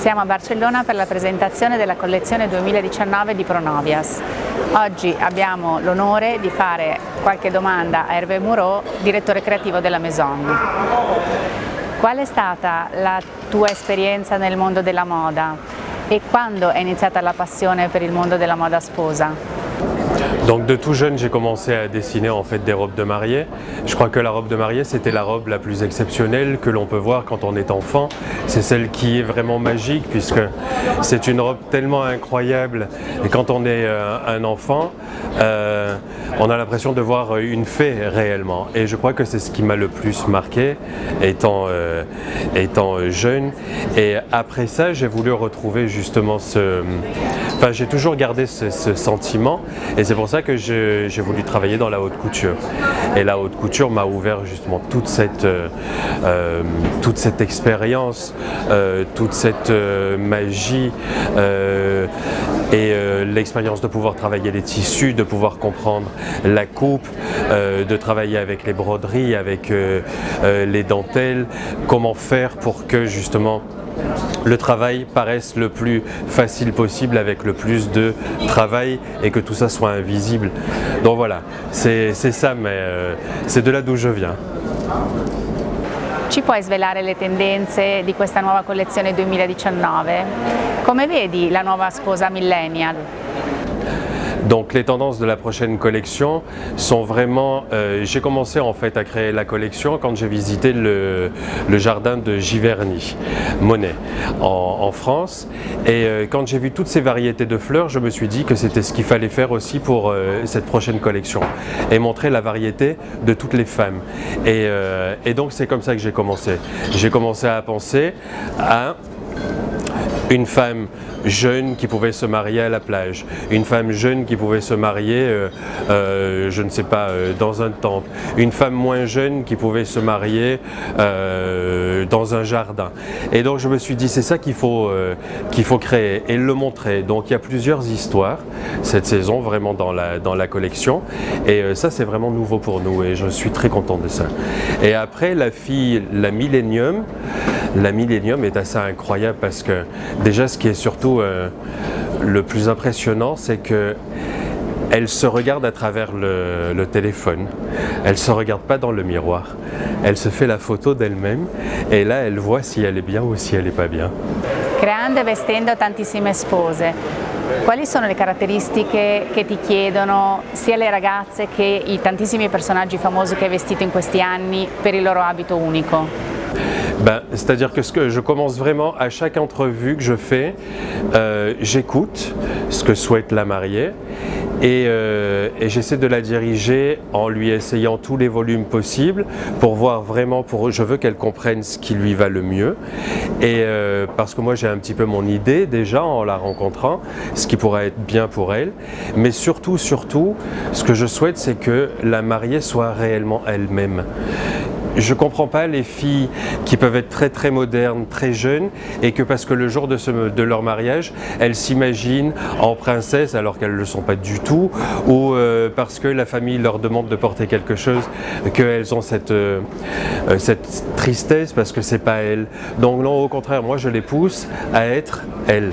Siamo a Barcellona per la presentazione della collezione 2019 di Pronovias. Oggi abbiamo l'onore di fare qualche domanda a Hervé Moreau, direttore creativo della Maison. Qual è stata la tua esperienza nel mondo della moda e quando è iniziata la passione per il mondo della moda sposa? Donc de tout jeune, j'ai commencé à dessiner en fait des robes de mariée. Je crois que la robe de mariée, c'était la robe la plus exceptionnelle que l'on peut voir quand on est enfant. C'est celle qui est vraiment magique puisque c'est une robe tellement incroyable. Et quand on est un enfant, on a l'impression de voir une fée réellement. Et je crois que c'est ce qui m'a le plus marqué étant jeune. Et après ça, j'ai voulu retrouver justement Enfin, j'ai toujours gardé ce sentiment et c'est pour ça que j'ai voulu travailler dans la haute couture. Et la haute couture m'a ouvert justement toute cette expérience, toute cette magie et l'expérience de pouvoir travailler les tissus, de pouvoir comprendre la coupe, de travailler avec les broderies, avec les dentelles, comment faire pour que justement le travail paraisse le plus facile possible avec le plus de travail et que tout ça soit invisible. Donc voilà, c'est ça, mais c'est de là d'où je viens. Ci puoi svelare le tendenze di questa nuova collezione 2019? Come vedi la nuova sposa millennial? Donc les tendances de la prochaine collection sont vraiment... j'ai commencé en fait à créer la collection quand j'ai visité le jardin de Giverny, Monet, en France. Et quand j'ai vu toutes ces variétés de fleurs, je me suis dit que c'était ce qu'il fallait faire aussi pour cette prochaine collection. Et montrer la variété de toutes les femmes. Et donc c'est comme ça que j'ai commencé. J'ai commencé à penser à une femme jeune qui pouvait se marier à la plage, une femme jeune qui pouvait se marier, je ne sais pas, dans un temple, une femme moins jeune qui pouvait se marier dans un jardin. Et donc je me suis dit c'est ça qu'il faut créer et le montrer. Donc il y a plusieurs histoires cette saison vraiment dans la collection et ça c'est vraiment nouveau pour nous et je suis très content de ça. Et après la Millennium est assez incroyable parce que déjà ce qui est surtout le plus impressionnant, c'est que elle se regarde à travers le téléphone. Elle ne se regarde pas dans le miroir. Elle se fait la photo d'elle-même et là elle voit si elle est bien ou si elle n'est pas bien. Creando e vestendo tantissime spose, quali sono le caratteristiche che ti chiedono sia le ragazze che i tantissimi personaggi famosi che hai vestito in questi anni per il loro abito unico? C'est-à-dire que je commence vraiment à chaque entrevue que je fais, j'écoute ce que souhaite la mariée et j'essaie de la diriger en lui essayant tous les volumes possibles pour voir vraiment, je veux qu'elle comprenne ce qui lui va le mieux et parce que moi j'ai un petit peu mon idée déjà en la rencontrant, ce qui pourrait être bien pour elle, mais surtout ce que je souhaite c'est que la mariée soit réellement elle-même. Je ne comprends pas les filles qui peuvent être très très modernes, très jeunes et que parce que le jour de leur mariage, elles s'imaginent en princesse alors qu'elles ne le sont pas du tout ou parce que la famille leur demande de porter quelque chose, qu'elles ont cette tristesse parce que c'est pas elles. Donc non, au contraire, moi je les pousse à être elles.